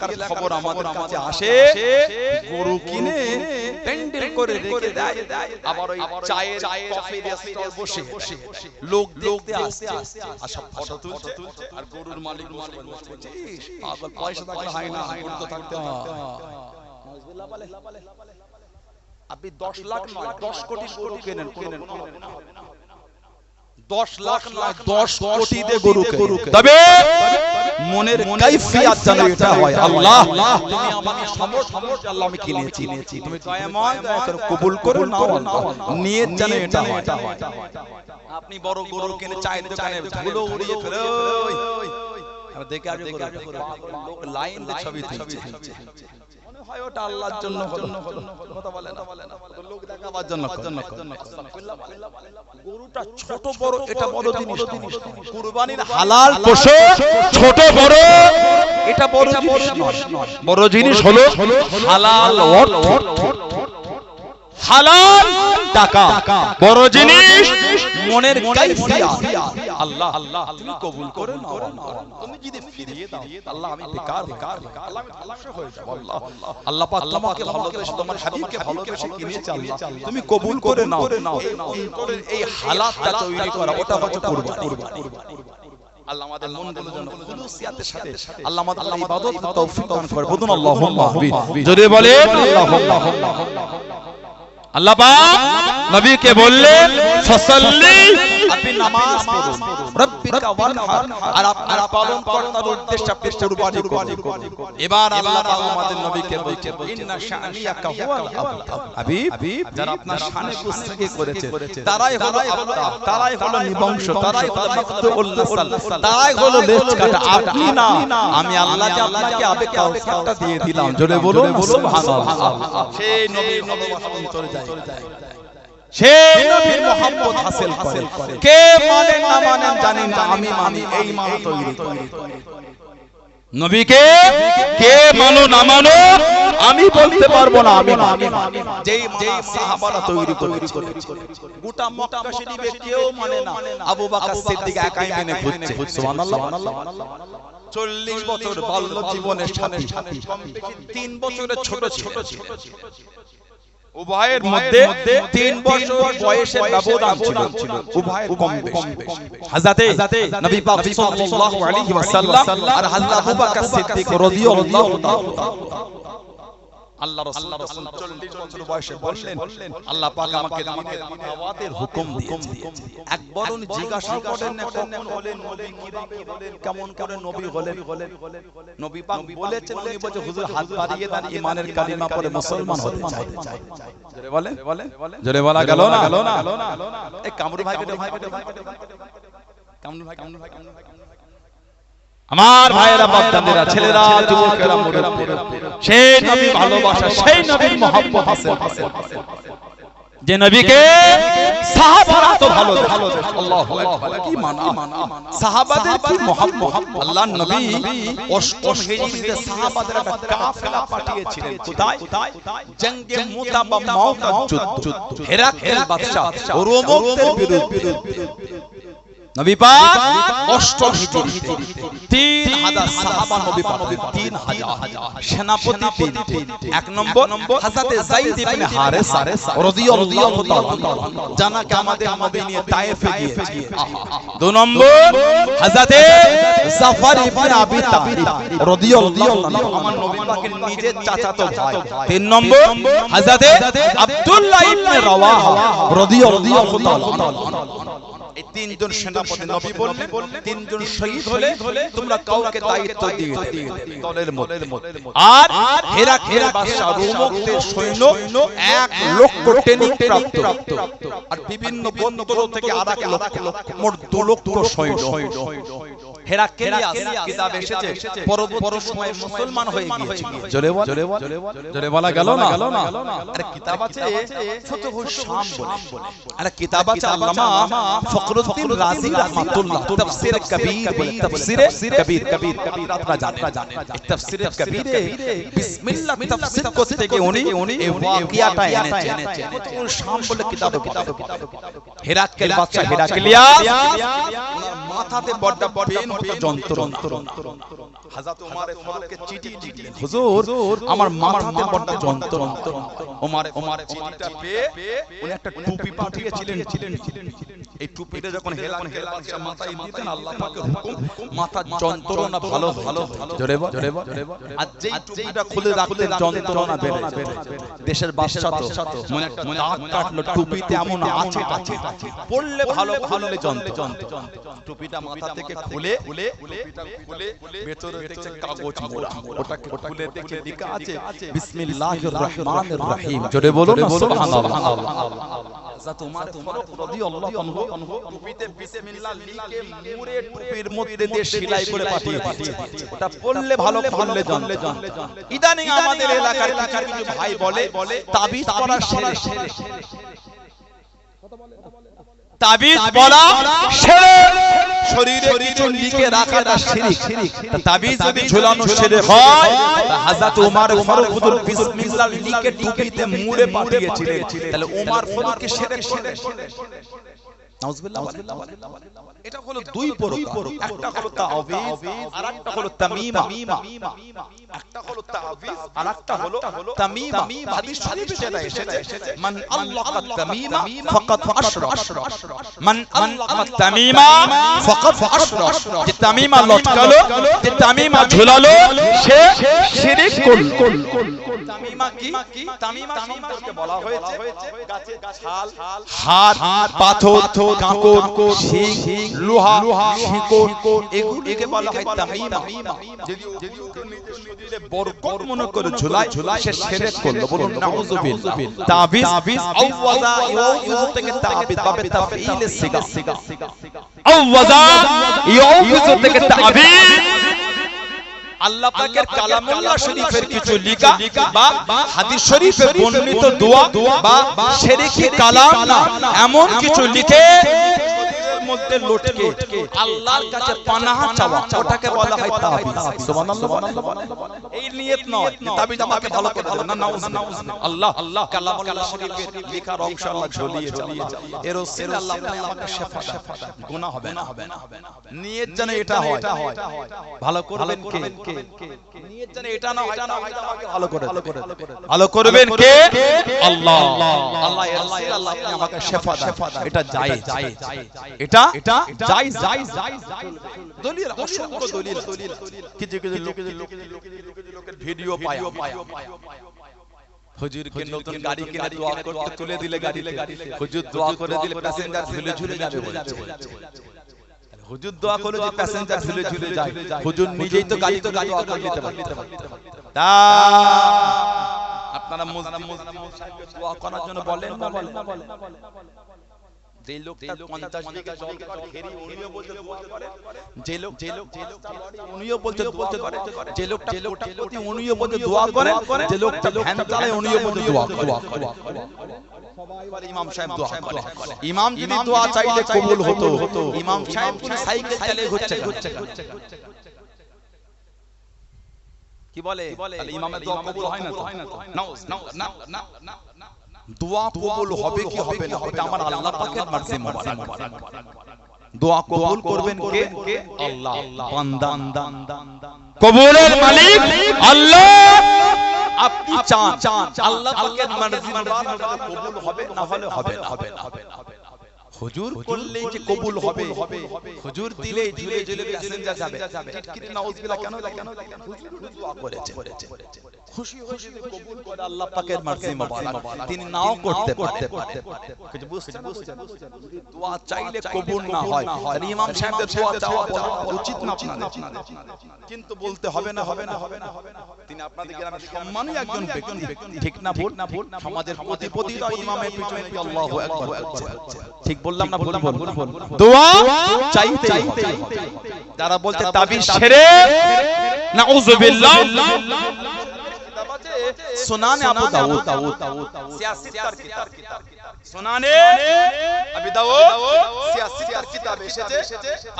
এলাকার খবর আমাদের কাছে আসে, গরু কিনে প্যান্ডেল করে রেখে দেয়, আবার ওই চায়ের কফির স্টল বসে লোক দেখতে আসছে, আর সব ফটো তুলছে, আর গরুর মালিক বলছে পাগল, পয়সা থাকলে হয় না, গরু তো থাকতে হয়। আপনি 10 লাখ নয় 10 কোটি গরু কেনেন, 10 লাখ নয় 10 কোটি দিয়ে গরু কেনেন, তবে মনের কাইফিয়াত যেন এটা হয়, আল্লাহ তুমি আমাকে সমর্থন, আল্লাহ আমি কিনেছি, তুমি দয়াময় দয়া করে কবুল করো, নাও নিয়ত যেন এটা হয়। আপনি বড় গরু কিনে চায়ের দোকানে ধুলো উড়িয়ে ফেলে, আমরা দেখে আগে লোক লাইন দিয়ে ছবি তুলছে, মনে হয় ওটা আল্লাহর জন্য হলো, কথা বলে না, লোক দেখাবার জন্য। গরুটা ছোট বড় এটা বড় জিনিস, কুরবানির হালাল পশু ছোট বড় এটা বড় জিনিস নয়, বড় জিনিস হলো হালাল অর্থ, হালাল টাকা, বড় জিনিস মনের কাইফিয়াত। আল্লাহ তুমি কবুল করে নাও, তুমি যদি ফিরিয়ে দাও আল্লাহ আমি বেকার আল্লাহ আমি ধ্বংস হয়ে যাব, আল্লাহ পাক তোমাকে ভালোবেসে তোমার হাবিবকে ভালোবেসে কিনেছে, আল্লাহ তুমি কবুল করে নাও। এই হালাতটা তৈরি করা ওটা হচ্ছে কুরবানি। আল্লাহ আমাদের মনগুলো যেন খুলুসিয়াতের সাথে আল্লাহ আমাদের ইবাদত তৌফিক দান করে, বলুন আল্লাহুম্মা আমিন, যদি বলেন আল্লাহুম্মা। আল্লাহ পাক নবীকে বললেন ফাসাল্লি, আপনি নামাজ পড়ুন, রাব্বিকা ওয়ানহার, আর আপনার পালনকর্তার উদ্দেশ্যে আপনি কুরবানি করুন। এবার আল্লাহ পাক আমাদের নবীকে বলছেন ইন্না শানিয়াকা হুয়াল আবতার, হাবিব যারা আপনার শানে কুস্তাকি করেছে তারাই হলো আবতার, তারাই হলো নিবংশ, তারাই হলো মাকতুউল নাসাল, তারাই হলো লেজ কাটা, আপনি না। আমি আল্লাহ যে আপনাকে আবে কাউসারটা দিয়ে দিলাম, জোরে বলুন সুবহানাল্লাহ। সেই নবীর ভালোবাসা অন্তরে যায়, সেই নবীর মুহাব্বত হাসিল করে। কে মানে না মানে জানি না, আমি মানি, এই মানা তৈরি নবীকে কে মানো না মানো আমি বলতে পারবো না, আমি মানি। যেই সাহাবারা তৈরি করেছে, গোটা মক্কা শরীফে কেউ মানে না, আবু বকর সিদ্দিক একাই মেনে ঘুরছে, সুবহানাল্লাহ। 40 বছর বাল্য জীবনের সাথী, 3 বছরের ছোট ছোট উভয়ের মধ্যে 3 বছর বয়সের ব্যবধান ছিল, উভয়ের কম বেশি। হযরতে নবী পাক সাল্লাল্লাহু আলাইহি ওয়াসাল্লাম আর হযরত আবু বকর সিদ্দিক রাদিয়াল্লাহু তাআলা, আল্লাহ রাসূল 40 বছর বয়সে বললেন আল্লাহ পাক আমাকে দাওয়াতের হুকুম দিয়েছে। একবার উনি জিজ্ঞাসা করেন না কখন হলেন নবী, কিভাবে হলেন, কেমন করে নবী হলেন? নবী পাক বলেছেন, উনি বলে হুজুর হাত বাড়িয়ে দেন, ঈমানের কালিমা পড়ে মুসলমান হতে চাই। জোরে বলে, জোরে বলা গেল না? এই কামরু ভাই আমার ভাইয়েরা, বাপদাদেরা, ছেলেরা, যুবকেরা, মুরব্বিরা, সেই নবী ভালোবাসা, সেই নবীর মহব্বত আছে, যে নবীকে সাহাবারা তো ভালো, আল্লাহু আকবার, কি মানা সাহাবাদের কি মহব্বত। আল্লাহর নবী 8ম হিজরিতে সাহাবাদের একটা কাফেলা পাঠিয়েছিলেন, কোথায়? জঙ্গে মুতা বা মাউতার যুদ্ধ, হেরাকেল বাদশা রোমকদের বিরুদ্ধে। নবী পাক 8ম হিজরিতে 3000 সাহাবা নবী পাক, 3000 সেনাপতি 3। 1 নম্বর হযরতে যায়েদ ইবনে হারেসা রাদিয়াল্লাহু তাআলা, জানাকে আমাদের নবী নিয়ে তায়েফে গিয়েছে। 2 নম্বর হযরতে জাফর ইবনে আবি তালিব রাদিয়াল্লাহু তাআলা, আমার নবী পাকের নিজের চাচাতো ভাই। 3 নম্বর হযরতে আব্দুল্লাহ ইবনে রাওয়াহা রাদিয়াল্লাহু তাআলা। এই 3 জন সেনাপতি নবী বললেন 3 জন শহীদ হলে তোমরা কাউকে দায়িত্ব দিয়ে দলের মধ্যে। আর হেরাকেল বাদশা রোমকদের সৈন্য 1 লক্ষ ট্রেনিং প্রাপ্ত, আর বিভিন্ন বন্দর থেকে আরেক লক্ষ, মোট 2 লক্ষ সৈন্য। হেরাকেলিয়াস কিতাবে এসেছে পরবর্তী সময়ে মুসলমান হয়ে গিয়েছিল। জোরে বলা গেল না? আর কিতাব আছে ফুতুহুশ শাম বলে, আর কিতাব আছে আল্লামা ফখরুদ্দিন রাজি রাহমাতুল্লাহ তাফসীর কবীর বলে, তাফসীরে কবীর আপনারা জানেন। এই তাফসীরে কবীরে বিসমিল্লাহ তাফসীর করতে গিয়ে উনি এই ওয়াকিয়াটা এনেছেন। ফুতুহুশ শাম বলে কিতাব। হেরাকেল বাদশা হেরাকেলিয়াস মাথাতে বড় পেন হতো, যন্ত্রণা, হযরত ওমর ফারুককে চিঠি লিখলেন, হুজুর আমার মাথাতে বড় যন্ত্রণা। ওমর চিঠিটা পেয়ে উনি একটা টুপি পাঠিয়েছিলেন। এই টুপিটা যখন হেলান বাদশা মাথায় দিতেন, আল্লাহ পাকের হুকুম মাথার যন্ত্রণা ভালো জোরে বল। আর যেই টুপিটা খুলে রাখতেন যন্ত্রণা বেড়ে দেশের বাদশা তো মনে একটা দাগ কাটলো, টুপিতে এমন আছে পড়লে ভালো, খুললে যন্ত্রণা। টুপিটা মাথা থেকে খুলে ভেতরে দেখছে কাগজ মোড়া, ওটাকে খুলে দেখে লেখা আছে বিসমিল্লাহির রহমানির রহিম। জোরে বলুন না সুবহানাল্লাহ। হযরত ওমর ফারুক রাদিয়াল্লাহু আনহু টুপিতে বিসমিল্লাহ লিখে মুড়ে টুপির মধ্যে দিয়ে সেলাই করে পাঠিয়ে দিয়েছে। ওটা পড়লে ভালো, খুললে যন্ত্রণা। ইদানিং আমাদের এলাকার কিছু ভাই বলে তাবিজ পড়া শিরক, তাবিজ বলা শিরক, শরীরে কিছু লিখে রাখাটা শিরক। তাবিজ যদি ঝুলানো শিরক হয়, হযরত ওমর ফারুক হুজুর বিসমিল্লাহ লিখে টুপিতে মুড়ে পাঠিয়েছিলেন, তাহলে ওমর ফারুক কি শিরক করলেন? নাউজুবিল্লাহ। এটা হলো দুই প্রকার, একটা হলো তাবিজ আর একটা হলো তামিমা। একটা হলো তাবিজ আর একটা হলো তামিমা। হাদিস শরীফে সেটা এসেছে, মান আল্লাকা তামিমা ফাকাদ আশরাক, মান আল্লাকা তামিমা ফাকাদ আশরাক। যে তামিমা লটকালো, যে তামিমা ঝুলালো, সে শিরক করল। তামিমা কি? তামিমা সম্পর্কে বলা হয়েছে গাছের ছাল, হাত, পাথর, কাঁকর, শিং, লোহা, শিকড়, এগুলোকে বলা হয় তামিমা। যদি নিজের বরকত মনে করে ঝুলায়, সে শিরক করলো। বলুন নাউজুবিল্লাহ। তাবিজ আওয়াজা ইউজু থেকে তাবিজ বাবে তাফঈল সিগা, আওয়াজা ইউজু থেকে তাবিজ আল্লাহ পাকের কালামুল্লাহ শরীফের কিছু লেখা বা হাদিস শরীফে বর্ণিত দোয়া বা শিরকি কালাম না, এমন কিছু লিখে মধ্যে লটকে আল্লাহর কাছে পানাহ চাওয়া, ওটাকে বলা হয় তাবিজ। সুবহানাল্লাহ। এই নিয়ত নয় তাবিজ আমাকে ভালো করে দেবে না, নাউজুবিল্লাহ। আল্লাহ কালামুল্লাহ শরীফের লেখার অংশ আল্লাহ ঝুলিয়ে এর ওসিলা আল্লাহ আমাকে শিফা দেন, গুনাহ হবে না। নিয়ত যেন এটা হয়, ভালো করবেন কে? নিয়ত যেন এটা না হয়, আমাকে ভালো করে ভালো করবেন কে? আল্লাহ। আল্লাহ এর ওসিলা আল্লাহ আমাকে শিফা দেন, এটা জায়েজ, এটা জায়েজ। দলিল, অসংখ্য দলিল। কিছু লোকের ভিডিও পায়, হুজুরকে নতুন গাড়ি কিনে দোয়া করতে তুলে দিলে গাড়িতে, হুজুর দোয়া করে দিলে প্যাসেঞ্জার ঝুলে যাবে বলছে। হুজুর দোয়া করে যে প্যাসেঞ্জার ঝুলে যায়, হুজুর নিজেই তো গাড়ি দোয়া করে নিতে পারে। তা আপনারা সাহেবকে দোয়া করার জন্য বলেন না? যে লোকটা 50 বিঘা জল ঘেরি উনিও বলতে দোয়া করে, যে লোক উনিও বলতে দোয়া করে, যে লোকটা কোটি উনিও বলতে দোয়া করে, যে লোকটা ভ্যান চালায় উনিও বলতে দোয়া করে। সবাই বলে ইমাম সাহেব দোয়া করে। ইমাম যদি দোয়া চাইলে কবুল হতো, ইমাম সাহেব কোন সাইকেল চালিয়ে ঘুরছে। কি বলে? তাহলে ইমামের দোয়া কবুল হয় না তো? না। দোয়া কবুল হবে কি হবে না, এটা আমার আল্লাহ পাকের মার্জি মোবারক। দোয়া কবুল করবেন কে? আল্লাহ। বান্দা কবুলের মালিক আল্লাহ। আপনি চান আল্লাহ পাকের মার্জি মোবারক কবুল হবে, না হলে হবে না। হুজুর করলেই যে কবুল হবে, হুজুর দিলেই ঝুলে প্যাসেঞ্জার যাবে। টিটকিরি নাউজুবিল্লাহ কেন? হুজুর দোয়া করেছে, খুশি হয়ে যদি কবুল করে আল্লাহ পাকের মার্জি মোবারক, তিনি নাও করতে পারে। কিছু বুঝছেন? দোয়া চাইলে কবুল না হয়, আর ইমাম সাহেবদের দোয়া চাওয়া উচিত না আপনাদের, কিন্তু বলতে হবে না। তিনি আপনাদের গ্রামের সম্মানী একজন ব্যক্তি, ঠিক না ভুল? সমাজের প্রতিপদিত ইমামের পিছনে আল্লাহু আকবার। ঠিক বললাম না? ভুল। দোয়া চাইতে যারা বলতে তাবিজ শিরক, নাউজুবিল্লাহ। সুনানে আবু দাউদ, সিয়াসিতার কিতাব, সুনানে আবু দাউদ সিয়াসিতার কিতাব এসেছে,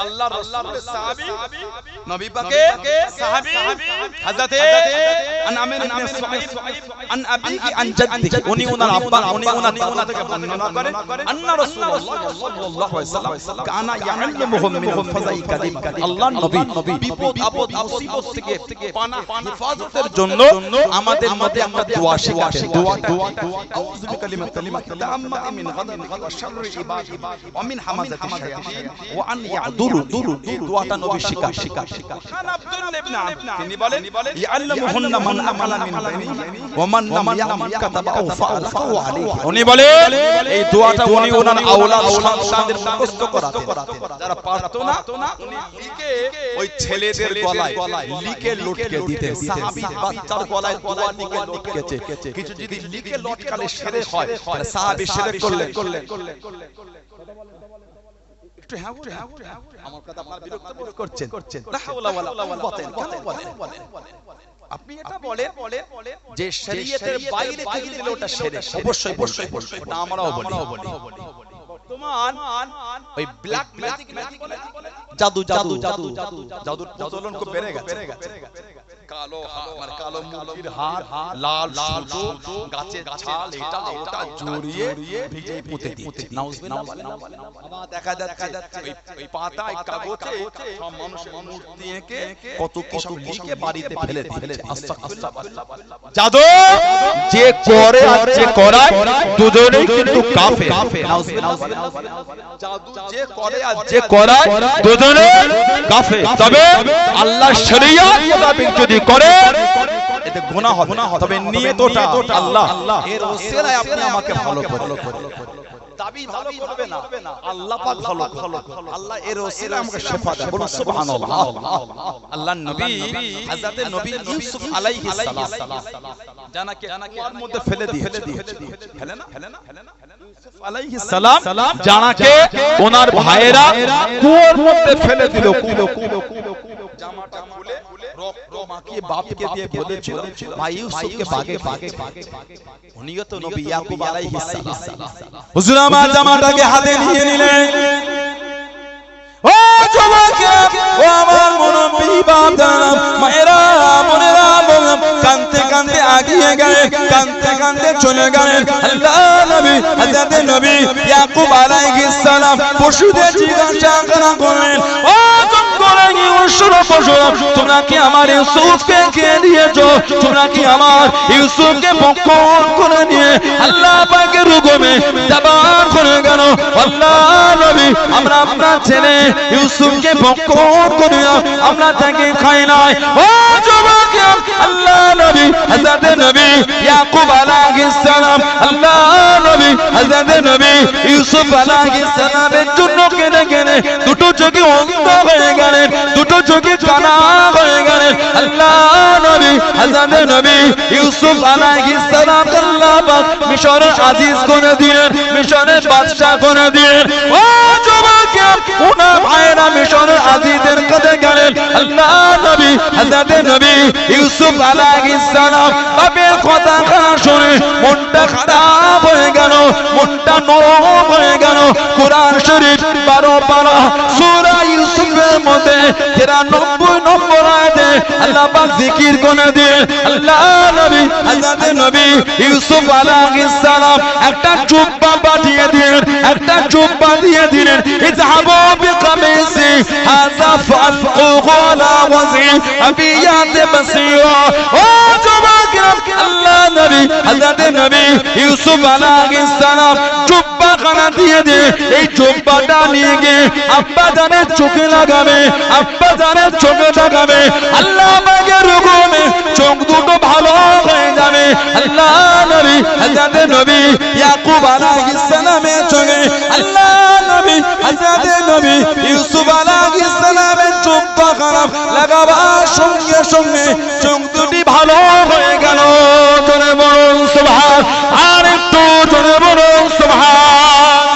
আল্লাহর রাসূলের সাহাবী, নবী পাকের সাহাবী হযরতে আন আমির ইবনে সুআইব আন আবিহি আন জাদ্দিহি উনি ওনার আব্বা উনি ওনার দাদা থেকে বর্ণনা করেন আন্না রাসূলুল্লাহ সাল্লাল্লাহু আলাইহি ওয়াসাল্লাম কানা ইয়াআল্লিমুহুম মিন ফাযাই কালিম আল্লাহর নবী বিপদ আপদ মুসিবত থেকে পানা হেফাজতের জন্য আমাদের মধ্যে একটা দোয়া শেখাতেন দোয়া আউযু বিকালিমাতিল্লাহি তাম্মাতি মিন গাদাবি ওয়া শাররি ইবাদি ওয়া মিন হামাযাতি শায়াতিন ওয়া আন ইয়াদুরু এই দোয়াটা নবী শেখাতেন খান আব্দুল্লাহ ইবনে আব্দ তিনি বলেন ইয়াআল্লিমুহুন্না মান আমালা মিন বাইনি ওয়া মান লাম ইয়ালাম কাতাবাহু ফাআলকাহু আলাইহি উনি বলেন এই দোয়াটা উনি ওনার আওলাদ সন্তানদের মুখস্থ করাতেন যারা পারতো না উনি লিখে ওই ছেলেদের গলায় লিখে লটকে দিতেন সাহাবী বাচ্চার গলায় দোয়া লিখে লটকেছে কিছু যদি লিখে লটকালে শিরক হয় তাহলে সাহাবী শিরক করলেন একটু হ্যাঁ আমার কথা আপনারা বিরক্ত করছেন লা হাওলা ওয়ালা কুওয়াতা কেন বলেন আপনি এটা বলেন যে শরীয়তের বাইরে থেকে দিলে ওটা শিরক অবশ্যই ওটা আমরাও বলি বর্তমান ওই ব্ল্যাক ম্যাজিক জাদুর প্রচলন খুব বেড়ে গেছে কালো মানে কালো মুরগির হাড় লাল সুতো গাছের ছাল এটা ওটা জড়িয়ে ভিজে পুঁতে দিচ্ছে নাউজুবিল্লাহ দেখা যাচ্ছে ওই পাতায় কাগজে সব মানুষের মূর্তি এঁকে কত কিছু লিখে বাড়িতে ফেলে দিচ্ছে আস্তাগফিরুল্লাহ জাদু যে করে আর যে করায় দুজনেই কিন্তু কাফের নাউজুবিল্লাহ জাদু যে করে আর যে করায় দুজনেই কাফের তবে আল্লাহর শরীয়ত মোতাবেক যদি করে এতে গুনাহ হবে তবে নিয়তটা আল্লাহ এর ওসিলায় আপনি আমাকে ভালো করে দাবি ভালো করবে না আল্লাহ পাক ভালো আল্লাহ এর ওসিলায় আমাকে শিফা দেন বলুন সুবহানাল্লাহ আল্লাহর নবী হযরত নবী ইউসুফ আলাইহিস সালাম জানাকে কুয়ার মধ্যে ফেলে দিয়েছে ফেলে না ইউসুফ আলাইহিস সালাম জানাকে ওনার ভাইয়েরা কুয়ার মধ্যে ফেলে দিল জামাটা খুলে রক্ত মাখিয়ে বাপকে দিয়ে বলেছিল ভাই ইউসুফকে বাগে উনিও তো নবী ইয়াকুব আলাইহিস সালাম হুজুর আমার জামাটাকে হাতে নিয়ে নিলেন ও জমাকে ও আমার মুরব্বি বাপ জানাম মায়েরা বোনেরা কাঁদতে কাঁদতে আগিয়ে গেলেন কাঁদতে চলে গেলেন আল্লাহ নবী হযরত নবী ইয়াকুব আলাইহিস সালাম পশুদের জিজ্ঞাসা করলেন ও তোমরা কি আমার ইউসুফকে খেয়ে দিয়েছো তোমরা কি আমার ইউসুফকে বক্ষণ করে নিয়ে আল্লাহ পাকের হুকুমে জবান করে গেল আল্লাহ নবী আমরা আপনার ছেলে ইউসুফকে বক্ষণ করে আমরা তাকে খাই নাই ও যুবক আল্লাহ নবী হযরত নবী ইয়াকুব আলাইহিস সালাম আল্লাহ নবী হযরত নবী ইউসুফ আলাইহিস সালামের জন্য কেঁদে দুটো চোখে অন্ধ হয়ে গেলেন দুটো চোখে কানা হয়ে গেলেন আল্লাহ নবী হযরত নবী ইউসুফ আলাইহিস সালাম আল্লাহ পাক মিশরের আজিজ করে দিলেন মিশরের বাদশা করে দিলেন ও যুবক ওনার ভাইরা মিশরের আজিজের কাছে গেলেন আল্লাহ নবী হযরত নবী ইউসুফ আলাইহিস সালাম বাপের কথা শুনে মনটা খারাপ হয়ে গেল মনটা নরম হয়ে গেল কোরআন শরীফ 12 পারা সূরা ইউসুফের মধ্যে 93 নম্বর আয়াতে আল্লাহ পাক জিকির করে দিয়ে আল্লাহ নবী হযরত নবী ইউসুফ আলাইহিস সালাম একটা জুব্বা পাঠিয়ে দিলেন একটা জুব্বা দিয়ে দিলেন ইযহাবু বিকামিসি হাযা ফালকুহু আলা ওয়াজি আবিয়াত বাসীরা ও যুবক আল্লাহ নবী হযরত নবী ইউসুফ আলাইহিস সালাম জুব্বা খানা দিয়ে এই জুব্বাটা নিয়ে গিয়ে আব্বা জানের চোখে লাগাবে আব্বা জানের চোখে লাগাবে আল্লাহ পাকের হুকুমে চোখ দুটো ভালো হয়ে যাবে আল্লাহ নবী হযরত নবী ইয়াকুব আলাইহিস সালামের চোখে আল্লাহ নবী হযরত নবী ইউসুফ আলাইহিস সালামের জুব্বা খানা লাগাবার সঙ্গে সঙ্গে চোখ দুটি ভালো হয়ে গেল জোরে বলুন সুবহান আর একটু জোরে বলুন সুবহান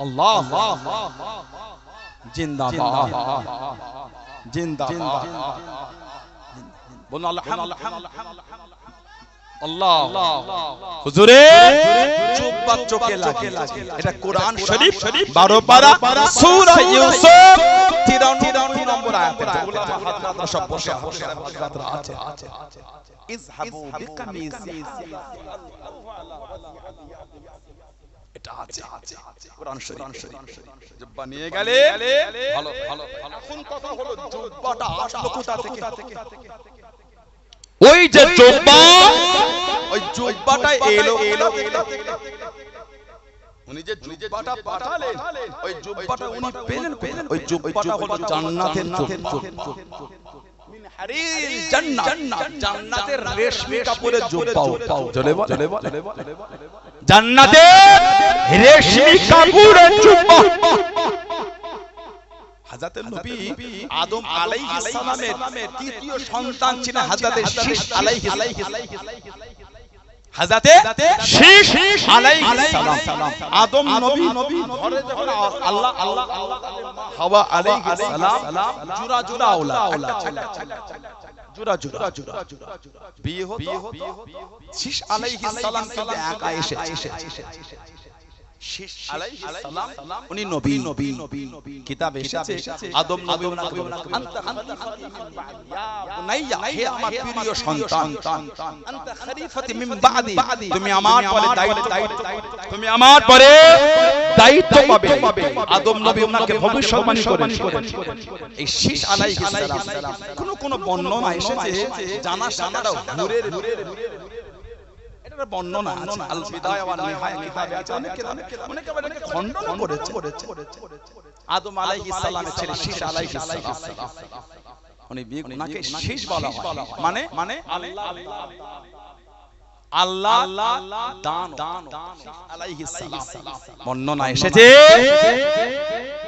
আল্লাহ জিন্দাবাদ জিন্দাবাদ বলুন আল্লাহ হুজুরে জুব্বা চোখে লাগে এটা কোরআন শরীফ 12 পারা সূরা ইউসুফ 93 নম্বর আয়াতে উলামা হাজরাতরা সব বসে হাজরাতরা আছে ইযহাবু বিকামিজি এটা আছে কোরআন শরীফ জুব্বা নিয়ে গেলে ভালো ভালো এখন কথা হলো জুব্বাটা আসলো কোথা থেকে ওই যে জুব্বা ওই জুব্বাটা এলো উনি যে জুব্বাটা পাঠালেন ওই জুব্বাটা উনি পেলেন ওই জুব্বাটা হলো জান্নাতের জুব্বা মিন হারির জান্নাত জান্নাতের রেশমি কাপড়ের জুব্বা চলে বল জান্নাতের রেশমি কাপড়ের জুব্বা হযরত নবী আদম আলাইহিস সালামের তৃতীয় সন্তান ছিলেন হযরত শীশ আলাইহিস হযরত শীশ আলাইহিস সালাম আদম নবী ঘরে যখন আল্লাহ হাওয়া আলাইহিস সালাম জোড়া আওলাদ জোড়া বিয়ে হতো শীশ আলাইহিস সালাম কিন্তু একা এসেছে শীশ আলাইহিস সালাম উনি নবী কিতাবে এসেছে আদম নবী ওনাকে আনতা খলিফাতি মিন বাদি ইয়া বুনাইয়া হে আমার প্রিয় সন্তান আনতা খলিফাতি মিন বাদি তুমি আমার পরে দায়িত্ব পাবে আদম নবী ওনাকে ভবিষ্যৎবাণী করেন এই শীশ আলাইহিস সালাম কোন বর্ণনা এসেছে জানা সানাটা ঘুরে বর্ণনা আল বিদায়া ওয়ান নিহায়া কিতাবে আছে অনেকে খণ্ডন করেছে আদম আলাইহিস সালামের ছেলে শীশ আলাইহিস সালাম উনি ওনাকে শীশ বলা হয় মানে আল্লাহ দান আলাইহিস সালাম বর্ণনা এসেছে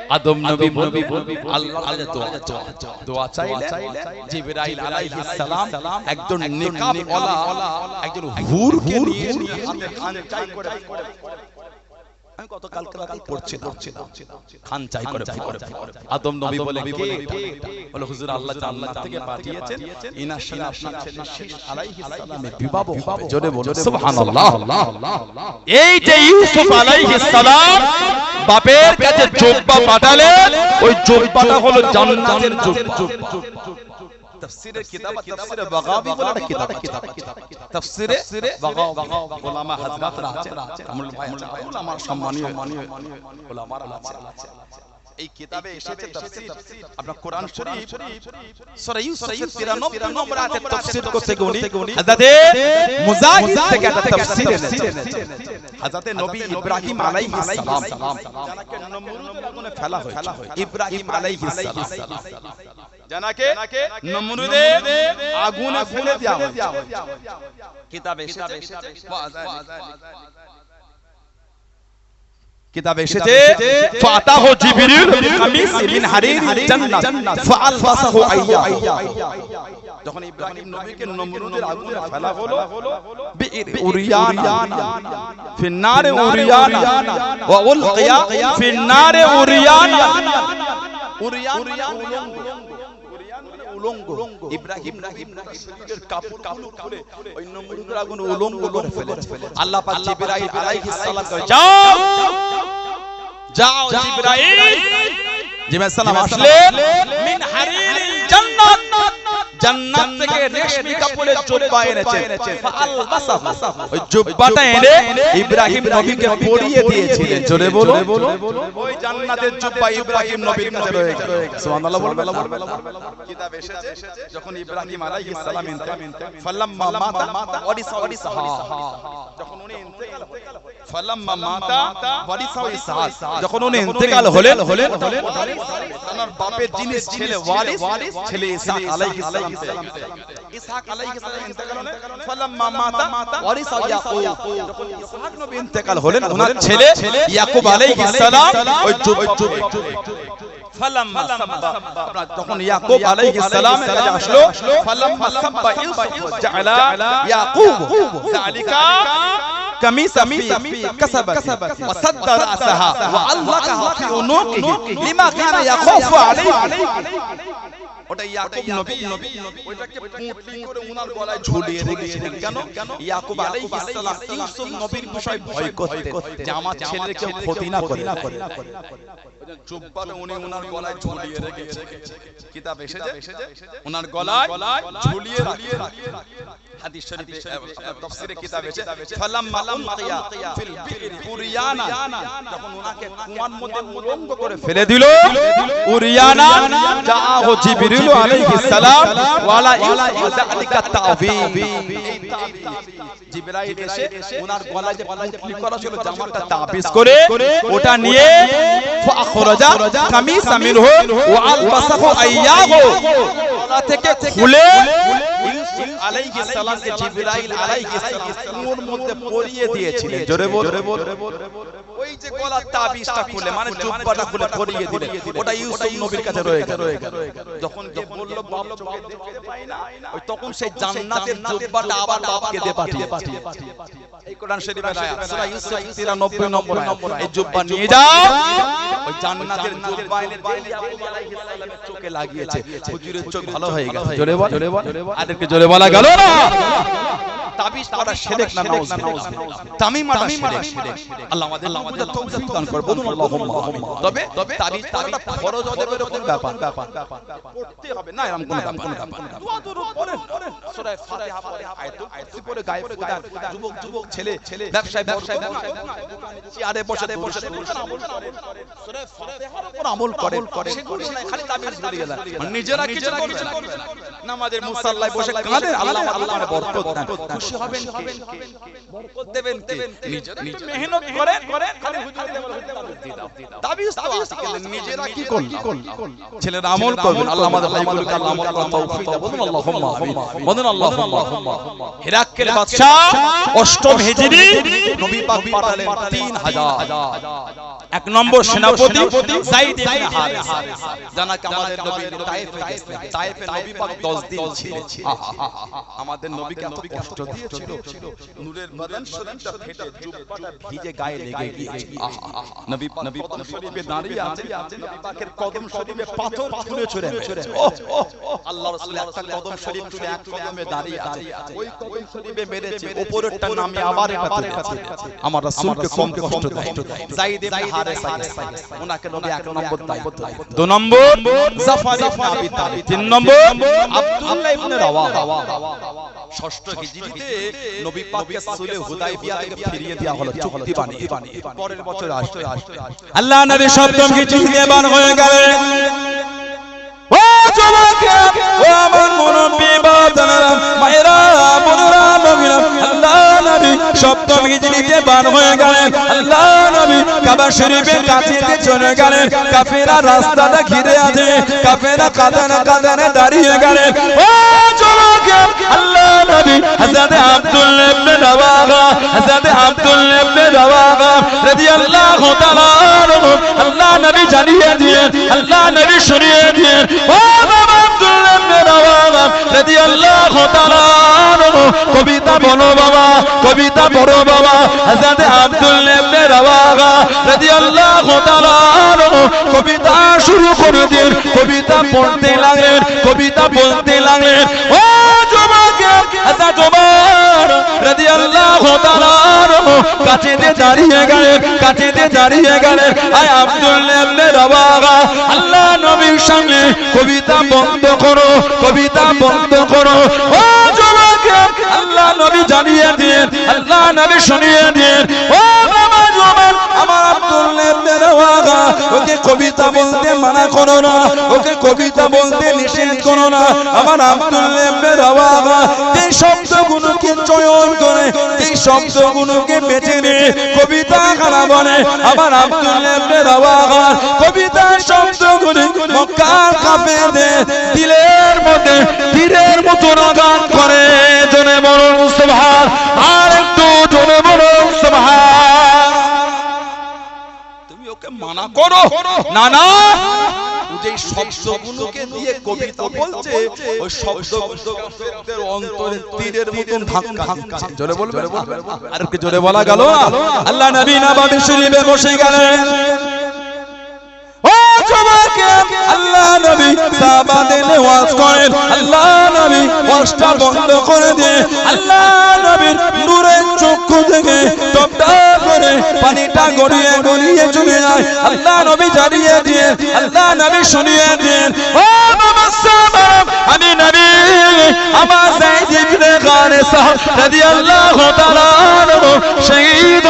আদম নবী আল্লাহর কাছে দোয়া চাইলেন জিবরাইল আলাইহিস সালাম একজন নেকাবওয়ালা একজন হুরকে নিয়ে হাতে খান চাই করে আমি গত কালকে রাতে পড়ছিলাম খান চাই করে আদম নবী বলে কে বলে হুজুর আল্লাহ জান্নাত থেকে পাঠিয়েছেন ইনার সাথে আপনার ছেলে শীশ আলাইহিস সালামের বিবাহ হবে জোরে বলুন সুবহানাল্লাহ এই যে ইউসুফ আলাইহিস সালাম বাপের কাছে জুব্বা পাঠালেন ওই জুব্বাটা হলো জান্নাতের জুব্বা তাফসীরের কিতাব তাফসীরে বাগাবী বলে একটা কিতাব তাফসীরে বাগাবী উলামা হযরতরা আছে আমল ভাই আছে উলামা সম্মানীয় উলামারা আছে এই কিতাবে এসেছে তাফসীর আপনার কোরআন শরীফ সূরা ইউসুফের 93 নম্বর আয়াতে তাফসীর করতে গিয়ে হযরত মুজাহিদ থেকে একটা তাফসীর এনেছে হযরত নবী ইব্রাহিম আলাইহিস সালাম যাকে নমরুদের আগুনে ফেলা হয় ইব্রাহিম আলাইহিস সালাম জানাকে নমরুদের আগুনে ফেলে দেওয়া হয় কিতাবে এসেছে কিতাবে এসেছে ফাতাহু জিবরিল বিকামিস মিন হারির জান্নাত ফাআলবাসাহু আইয়া যখন ইব্রাহিম নবীকে নমরুদের আগুনে ফেলা হলো বিইর উরিয়ানা ফিন নারে উরিয়ানা ওয়া উলকিয়া ফিন নারে উরিয়ানা উলঙ্গ ইব্রাহিম শরীরের কাপড়গুলো খুলে ওই নমরুদের আগুনে উলঙ্গ করে ফেলেছে আল্লাহ পাক জিবরাইল আলাইহিস সালাম কয় যাও জিবরাইল জিবরাইল সালাম আসলেন মিন হারিরিল জান্নাত জান্নাত থেকে রেশমি কাপড়ের জুব্বা এনেছেন ফাআলবাসাহু ওই জুব্বাটা এনে ইব্রাহিম নবীকে পরিয়ে দিয়েছিলেন জোরে বলো ওই জান্নাতের জুব্বা ইব্রাহিম নবীর কাছে রয়ে গেল সুবহানাল্লাহ বলবেন কিতাব এসেছে যখন ইব্রাহিম আলাইহিস সালাম ফালাম্মা মাতা ওয়ারিসা যখন উনি ইন্তেকাল ফালাম্মা মাতা ওয়ারিসা ইসহাক যখন উনি ইন্তেকাল হলেন ওনার বাপের জিনিস ছেলে ওয়ারিস ছেলে ইসহাক আলাইহিস সালাম ইসহাক আলাইহিস সালাম ইন্তেকাল হলেন ফালাম্মা মাতা ওয়ারিসা ইয়াকুব যখন ইসহাক নবী ইন্তেকাল হলেন ওনার ছেলে ইয়াকুব আলাইহিস সালাম ওই ফালাম্মা সাব্বা যখন ইয়াকুব আলাইহিস সালামের কাছে আসলো ফালাম্মা সাব্বা ইউসুফ জাআলা ইয়াকুব যালিকা কামিসা ফি কাসাবাত ওয়াসাদ্দ রাসাহা ওয়া আল্লাকাহা ফি উনুকিহি লিমা কানা ইয়াখাফু আলাইহি ওটা ইয়াকুব নবী ওটাকে পুঁটলি করে ওনার গলায় ঝুলিয়ে রেখেছিলেন কেন ইয়াকুব আলাইহিস সালাম ইউসুফ নবীর বিষয় ভয় করতেন যে আমার ছেলের কেউ ক্ষতি না করে জুব্বাটা উনি ওনার গলায় ঝুলিয়ে রেখেছে কিতাব এসেছে ওনার গলায় ঝুলিয়ে রাখে হাদিস শরীফে তাফসীরে কিতাব এসেছে ফালাম্মা উলকিয়া ফিল বি'রি উরিয়ানা যখন ওনাকে কুয়ার মধ্যে উলঙ্গ করে ফেলে দিল উরিয়ানা জাআহু জিবরিল আলাইহিস সালাম ওয়ালা ইউযালিকা তা'যীম এই তা'যীম জিবরাইল এসে ওনার গলায় যে পুঁটলি করা ছিল জামাটা তাবিজ করে ওটা নিয়ে ফাখরাজা কামিসা মিনহু ওয়া আলবাসাহু আইয়াহু গলা থেকে খুলে ইউসুফ আলাইহিস সালামকে জিবরাইল আলাইহিস সালাম কুয়োর মধ্যে পরিয়ে দিয়েছিলেন জোরে বল ওই যে গলার তাবিজটা খুলে মানে জুব্বাটা খুলে পরিয়ে দিলেন ওটা ইউসুফ নবীর কাছে রয়ে গেল যখন কে বলল বাপ চোখে দেখতে পাই না ওই তখন সেই জান্নাতের জুব্বাটা আবার বাপকে দিয়ে পাঠিয়ে এই কোরআন শরীফের আয়াত সূরা ইউসুফ 93 নম্বর এই জুব্বা নিয়ে যাও ওই জান্নাতের জুব্বা এনে ইয়াকুব আলাইহিস সালামের চোখে লাগিয়েছে হুজুরের চোখ ভালো হয়ে গেছে জোরে বল আদেরকে জোরে বলা গেল না তাবিজ করা শিরক না নাউজুবিল্লাহ তামিমাটা শিরক আল্লাহ আমাদের তৌফিক দান করে বলুন আল্লাহুম্মা আমিন তবে তাবিজ করাটা ফরজ ওয়াজিবের উপর ব্যাপার পড়তে হবে না এরকম কোনো ব্যাপার দোয়া দরুদ পড়েন সূরা ফাতিহা পড়ে আয়াতুল কুরসি পড়ে গায়ে ফুদান যুবক ছেলে ব্যবসায় চেয়ারে বসে সূরা ফাতিহার উপর আমল করে সেগুলো না খালি তাবিজ ধরে গেলেন নিজেরা কিছু করছেন নামাজের মুসাল্লায় বসে কাঁদেন আল্লাহ মানে বরকত দেন খুশি হবেন কে বরকত দেবেন কে নিজেরা একটু মেহনত করেন খালি হুজুরদের বলে তাবিজ তো আছে নিজেরা কি করলাম ছেলেরা আমল করবেন আল্লাহ আমাদের ভাইগুলোকে আল্লাহ আমল করার তৌফিক দান বলুন আল্লাহুম্মা আমিন বলুন আল্লাহুম্মা হিরাক্কেল বাদশা অষ্টম হিজরি নবী পাক পাঠালেন 3000 এক নম্বর সেনাপতি যায়েদ ইবনে হারিস জানাকে আমাদের নবী তায়েফে গেছেন তায়েফে নবী পাক 10 দিন ছিলেন আমাদের নবীকে এত কষ্ট দিয়েছিল নূরের বদন শরীরটা ফেটে জুব্বাটা ভিজে গায়ে লেগে গিয়েছে নবী কদম শরীফে দাঁড়িয়ে আছে নবী পাকের কদম শরীফে পাথর ছুঁড়ে আল্লাহ রাসূল একটা কদম শরীফ তুলে এক কদমে দাঁড়িয়ে আছে ওই কদম শরীফে মেরেছে উপরেরটা নামে আবার কাছে আমার রাসূলকে কম কষ্ট দেয় যায়েদ ইবনে হারিস ওনাকে নবী এক নম্বর দায়িত্ব 2 নম্বর জাফর ইবনে আবি তালিব 3 নম্বর আব্দুল্লাহ ইবনে রাওয়াহা ষষ্ঠ হিজরিতে নবী পাককে সুলে হুদায়বিয়া থেকে ফিরিয়ে দেয়া হলো চুক্তি বানিয়ে পরের বছর আসছে আল্লাহ নবী সপ্তম হিজরিতে বার হয়ে গেলেন ও যুবকে ও আমার মুরব্বি বাদারা মায়েরা বোনেরা মুমিনা আল্লাহ নবী সপ্তম হিজরিতে বার হয়ে গেলেন আল্লাহ নবী কাবা শরীফের কাছে চলে গেলেন কাফেররা রাস্তাটা ঘিরে আছে কাফেররা কাঁদানে দাঁড়িয়ে গেলেন ও যুবকে আল্লাহ নবী হযরত আব্দুল্লাহ ইবনে রাওয়াহা রাদিয়াল্লাহু তাআলা আল্লাহ নবী জানিয়ে দিয়ে আল্লাহ নবী শুনিয়ে দিয়ে ও বাবা আব্দুল্লাহ ইবনে রাওয়াহা রাদিয়াল্লাহু তাআলা কবিতা বলো বাবা কবিতা পড়ো বাবা হযরত আব্দুল্লাহ ইবনে রাওয়াহা রাদিয়াল্লাহু তাআলা কবিতা শুরু করে দিন কবিতা পড়তে লাগলেন কবিতা বলতে লাগলেন ও যুবক হযরত ওমর রাদিয়াল্লাহু তাআলা কাছে দাঁড়িয়ে গেলেন আয় আব্দুল্লাহ ইবনে রাওয়াহা আল্লাহ নবীর সামনে কবিতা বন্ধ করো ও যুবক আল্লাহ নবী জানিয়ে দিন আল্লাহ নবী শুনিয়ে দিন ও বাবা যুবক আমার আব্দুল্লাহ ইবনে রাওয়াহা ওকে কবিতা বলতে মানা করো না ওকে কবিতা বলতে নিষেধ করো না আমার আব্দুল্লাহ ইবনে রাওয়াহা এই শব্দগুলোকে চয়ন করে এই শব্দগুলোকে বেছে নিয়ে কবিতা গানা বলে আমার আব্দুল্লাহ ইবনে রাওয়াহা কবিতা শব্দগুলো মক্কার কাফেরদের দিলের মধ্যে তীরের মতো আঘাত করে জনে বলো সুবহান আর একটু জনে বলো সুবহান তুমি ওকে মানা করো না যে শব্দগুলোকে দিয়ে কবিতা বলছে ওই শব্দগুলোর অন্তরে তীরের মতন ধাক্কা দিচ্ছে জোরে বলবে আর কি জোরে বলা গেল আল্লাহ নবী নববী শরীফে বসে গেলেন ও যুবক আল্লাহ নবী সাহাবাদের ওয়াজ করেন আল্লাহ নবী ওয়াজটা বন্ধ করে দিয়ে আল্লাহ নবীর নূরের চক্ষু থেকে টপটা করে পানিটা গড়িয়ে গড়িয়ে চলে যায় আল্লাহ নবী জানিয়ে দিয়ে আল্লাহ নবী শুনিয়ে দেন ও বাবা সাহাব আমি নবী আমার যায়েদ ইবনে হারেসা রাদিয়াল্লাহু তাআলা শহীদ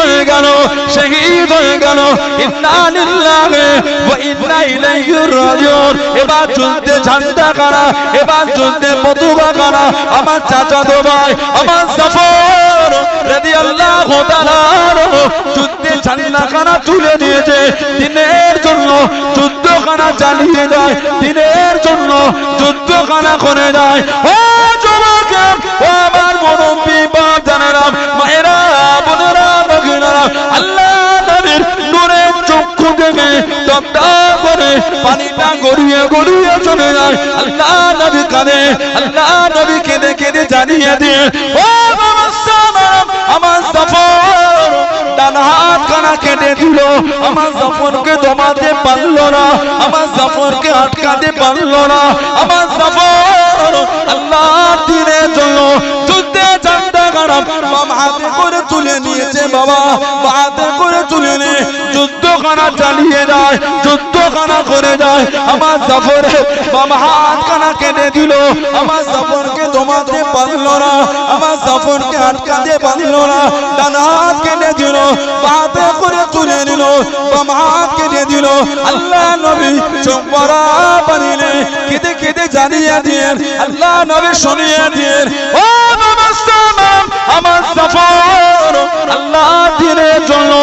হয়ে গেল ইন্না লিল্লাহি ওয়া ইন্না ইলাইহি রাজিউন এবার যুদ্ধে ঝান্ডা কারা এবার যুদ্ধে পতাকা কারা আমার চাচাতো ভাই আমার জাফর রাদিয়াল্লাহু তাআলা যুদ্ধে ঝান্ডা কারা তুলে নিয়েছে দিনের জন্য যুদ্ধখানা চালিয়ে যায় দিনের জন্য যুদ্ধখানা করে যায় ও যুবক ও আমার মুরব্বি বাপ জানেরা মায়েরা বোনেরা ভগিনীরা আল্লাহ নবীর নূরের চক্ষু থেকে টপটা করে পানিটা গড়িয়ে গড়িয়ে চলে যায় আল্লাহ নবী কাঁদে আল্লাহ নবী কেঁদে কেঁদে জানিয়ে দিয়ে ও বাবা সালাম আমার জাফর ডান হাত কানা কেটে দিল আমার জাফরকে দমাতে পারলো না আমার জাফরকে আটকাতে পারলো না আমার জাফর আল্লাহর দ্বীনের জন্য যুদ্ধে ঝান্ডা কারা বাম হাতে করে তুলে নিয়েছে বাবা হাতে করে তুলে নিয়ে যুদ্ধখানা চালিয়ে যায় যুদ্ধখানা করে যায় আমার জাফরে বাম হাত কানা কেটে দিল আমার জাফরকে দমাতে পারলো না আমার জাফরকে আটকাতে পারলো না ডান হাত কেটে দিল হাতে করে তুলে নিল বাম হাত কেটে দিল আল্লাহ নবী চোখ ভরা পানিলে কেঁদে কেঁদে জানিয়ে দিয়েন আল্লাহ নবী শুনিয়ে দিয়েন ও বাবা সালাম আমার জাফর আল্লাহ দ্বীনের জন্য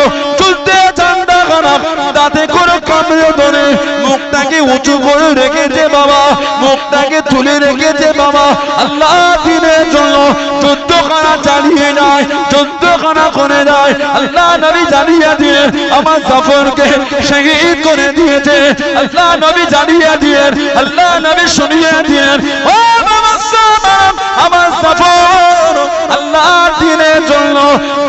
যুদ্ধে ঝান্ডা কারা তাতে করে কামড়ে ধরে মুখটাকে উঁচু করে রেখেছে বাবা মুখটাকে তুলে রেখেছে বাবা আল্লাহ দ্বীনের জন্য যুদ্ধখানা চালিয়ে যায় যুদ্ধখানা করে যায় আল্লাহ নবী জানিয়ে দিয়ে আমার জাফরকে শহীদ করে দিয়েছে আল্লাহ নবী জানিয়ে দিয়ে আল্লাহ নবী শুনিয়ে দিয়ে ও বাবা সালাম আমার জাফর আল্লাহ দ্বীনের জন্য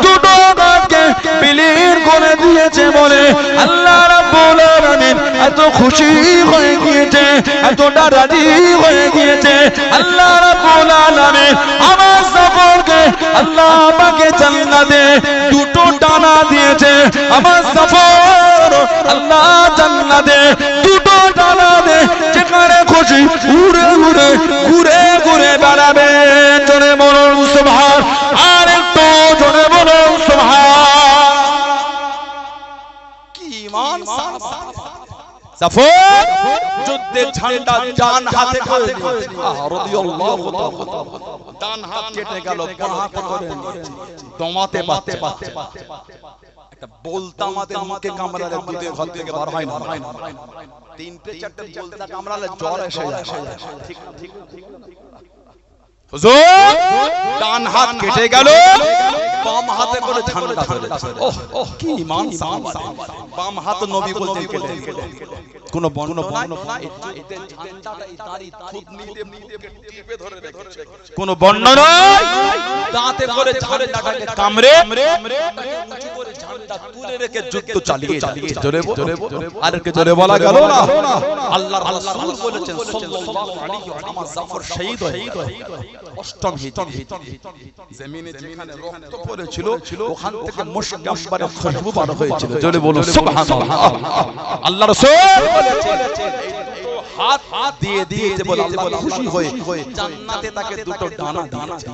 দুটো গাছকে বিলীন করে দিয়েছে বলে আল্লাহ রাব্বুল আলামিন এত খুশি হয়ে গিয়েছে এতটা রাজি হয়ে গিয়েছে আল্লাহ রাব্বুল আলামিন আমার জাফরকে আল্লাহ আমাকে জান্নাতে দুটো ডানা দিয়েছে আমার জাফর আল্লাহ জান্নাতে দুটো ডানা দে যেখানে খুশি ঘুরে ঘুরে ঘুরে ঘুরে বেড়াবে জোরে বলুন সুবহান আর একটু জোরে বলুন সুবহান কি ঈমান জাফর যুদ্ধের ঝান্ডা ডান হাতে করে রাদিয়াল্লাহু তাআলা ডান হাত কেটে গেল বাঁ হাতে করে দমাতে পারতে একটা বলতা আমাদের মুখে কামড়ালে দুধে ঘর থেকে বার হয় না তিনটে চারটে বলতা কামড়ালে জ্বর এসে যায় ঠিক হুজুর ডান হাত কেটে গেল বাম হাতে করে ঝান্ডা ধরেছে ওহ কি ঈমান সাহাবা বাম হাত নবী বলতেন কেটে কোন বর্ণনা এতে ঝান্ডাটা এই তারি থুতনিতে টিপে ধরে রেখেছে কোন বর্ণনা দাঁতে করে ঝান্ডাটাকে কামড়ে উঁচু করে ঝান্ডা তুলে রেখে যুদ্ধ চালিয়ে জোরে আর কে জোরে বলা গেল না আল্লাহর রাসূল বলেছেন সাল্লাল্লাহু আলাইহি ওয়া সাল্লাম জাফর শহীদ হয়ে অষ্টম হিজরি জমিনে যেখানে রক্ত পড়েছিল ওখান থেকে মুশক আম্বারের খুশবু বার হয়েছিল জোরে বলুন সুবহানাল্লাহ আল্লাহর রাসূল বলেছেন এই দুটো হাত দিয়ে দিয়েছে বলে আল্লাহ খুশি হয়ে জান্নাতে তাকে দুটো ডানা দিয়েছে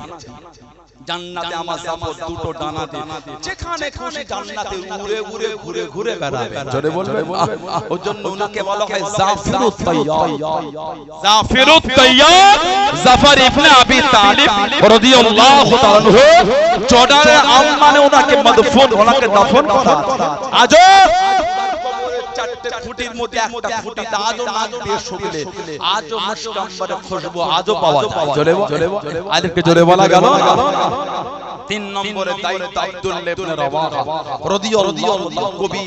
জান্নাতে আমার জাফর দুটো ডানা দিয়ে যেখানে খুশি জান্নাতে উড়ে উড়ে ঘুরে ঘুরে বেড়াবে জোরে বলবেন ওর জন্য উনাকে বলা হয় জাফিরুত তাইয়ার জাফিরুত তাইয়ার জাফর ইবনে আবি তালিব রাদিয়াল্লাহু তাআলা আনহু জর্ডানের আম্মানে উনাকে মদফুন ওনাকে দফন করা আজও চারটে খুঁটির মধ্যে একটা খুঁটিতে আজও নাক দিয়ে শুকলে আজও মুশক আম্বারের খুশবু আজও পাওয়া যায় জোরে আলেমকে জোরে বলা গেল না তিন নম্বরে দায়িত্ব আব্দুল্লাহ ইবনে রাওয়াহা রাদিয়াল্লাহু কবি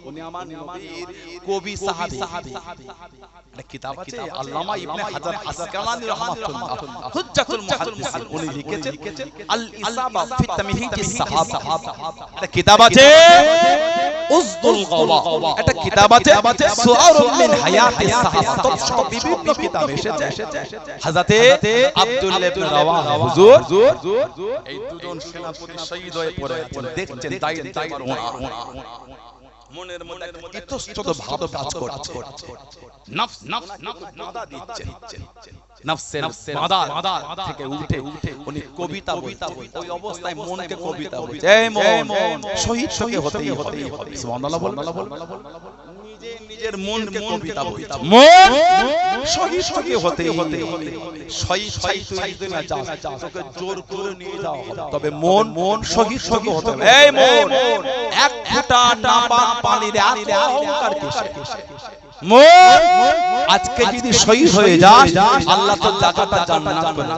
উনি আমার নবীর কবি সাহাবী একটা কিতাব আছে আল্লামা ইবনে হাজার আসকালানি রাহমাতুল্লাহ হুজ্জাতুল মুহাদ্দিসিন উনি লিখেছেন আল ইসাবা ফি তামহিদিস সাহাবা একটা কিতাব আছে উজদুল গাওয়া একটা কিতাব আছে সুআরুম মিন হায়াতিস সাহাবা তো সব বিভিন্ন কিতাব এসেছে হযরতে আব্দুল্লাহ ইবনে রাওয়াহা হুজুর এই দুজন সেনাপতি শহীদ হয়ে পড়ে আছেন দেখছেন দায়িত্ব মনের মধ্যে একটা ইতস্তত ভাব কাজ করছে নফস বাধা দিচ্ছে নফসের বাধা থেকে উঠে উনি কবিতা বলছেন ওই অবস্থায় মনকে কবিতা বলছে এই মন শহীদ হতেই হবে সুবহানাল্লাহ বল নিজের মনকে কবিতা বলছে মন শহীদ হতেই হবে শহীদ তুই না চাস তোকে জোর করে নিয়ে যাও তবে মন শহীদ হতে হবে এই মন এক ফোঁটা নাপাক পানির এত অহংকার কিসের মন আজকে যদি শহীদ হয়ে যাস আল্লাহ তো জান্নাত করে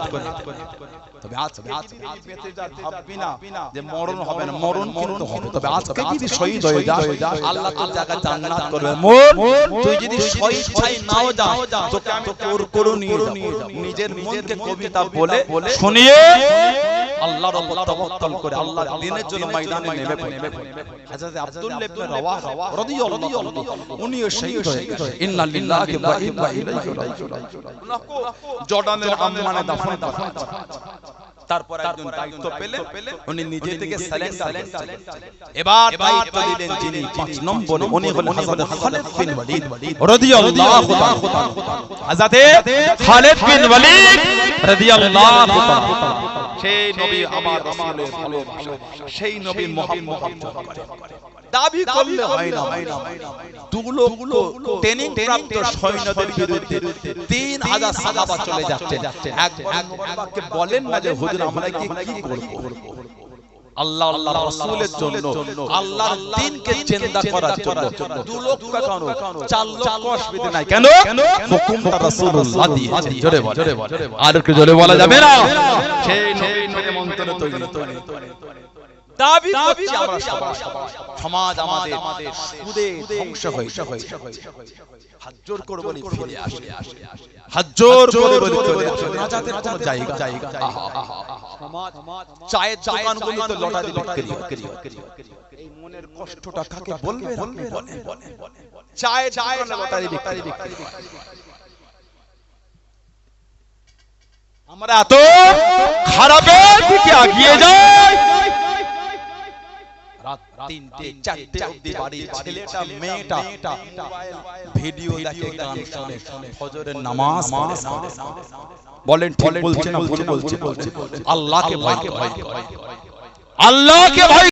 তবে আজকে বেঁচে যা ভাববি না যে মরণ হবে না মরণ কিন্তু হবে তবে আজকে যদি শহীদ হয়ে যাস আল্লাহ তো জান্নাত করবে মন তুই যদি শহীদ নাও যাস তোকে আমি জোর করে নিয়ে যাব নিজের মনকে কবিতা বলে শুনিয়ে আল্লাহর উপর তাওয়াক্কুল করে আল্লাহর দ্বীনের জন্য ময়দানে নেমে পড়ে হযরত আব্দুল্লাহ ইবনে রাওয়াহা রাদিয়াল্লাহু আনহু উনিও শহীদ হয়ে গেছেন ইন্না লিল্লাহি ওয়া ইন্না ইলাইহি রাজিউন জর্ডানের আম্মানে দাফন তারপর একজন দায়িত্ব পেলেন উনি নিজে থেকে সালেন্ডার এবার দায়িত্ব দিলেন যিনি 5 নম্বরে উনি হলেন হযরত খালিদ বিন ওয়ালিদ রাদিয়াল্লাহু তাআলা হযরত খালিদ বিন ওয়ালিদ রাদিয়াল্লাহু তাআলা সেই নবী আমার রাসূলের ভালোবাসা সেই নবী মুহাম্মদ দাবি করলে হয় না দুগুলো ট্রেনিং প্রাপ্ত সৈন্যদের বিরুদ্ধে 3000 সাহাবা চলে যাচ্ছেন একবারকে বলেন না যে হুজুর আমরা কি করব আল্লাহ রাসূলের জন্য আল্লাহর দ্বীনকে জিন্দা করার জন্য 2 লক্ষ কেন 4 লক্ষ অসুবিধা নাই কেন হুকুমটা রাসূলুল্লাহ দিয়েছেন জোরে বল আর একটু জোরে বলা যাবে না সেই নবীর মন্ত্র তৈরি দাবি করছি আমরা সমাজ আমাদের সুদে ধ্বংস হয়েছে হাজ্জর করে বলি ফিরে আসে হাজ্জর করে বলি চলে আসে নাজাতের কোন জায়গা সমাজ চায়ের দোকানগুলোতে লটারি বিক্রি এই মনের কষ্টটা কাকে বলবে চায়ের দোকানে লটারি বিক্রি আমরা এত খারাপের দিকে এগিয়ে যাই রাত 3টে 4টে অবধি বাড়ি ছেলেটা মেয়েটা ভিডিও দেখে গান শুনে ফজরের নামাজ পড়ে বলেন ঠিক বলছেন না ভুল বলছেন আল্লাহকে ভয় করে আল্লাহকে ভয়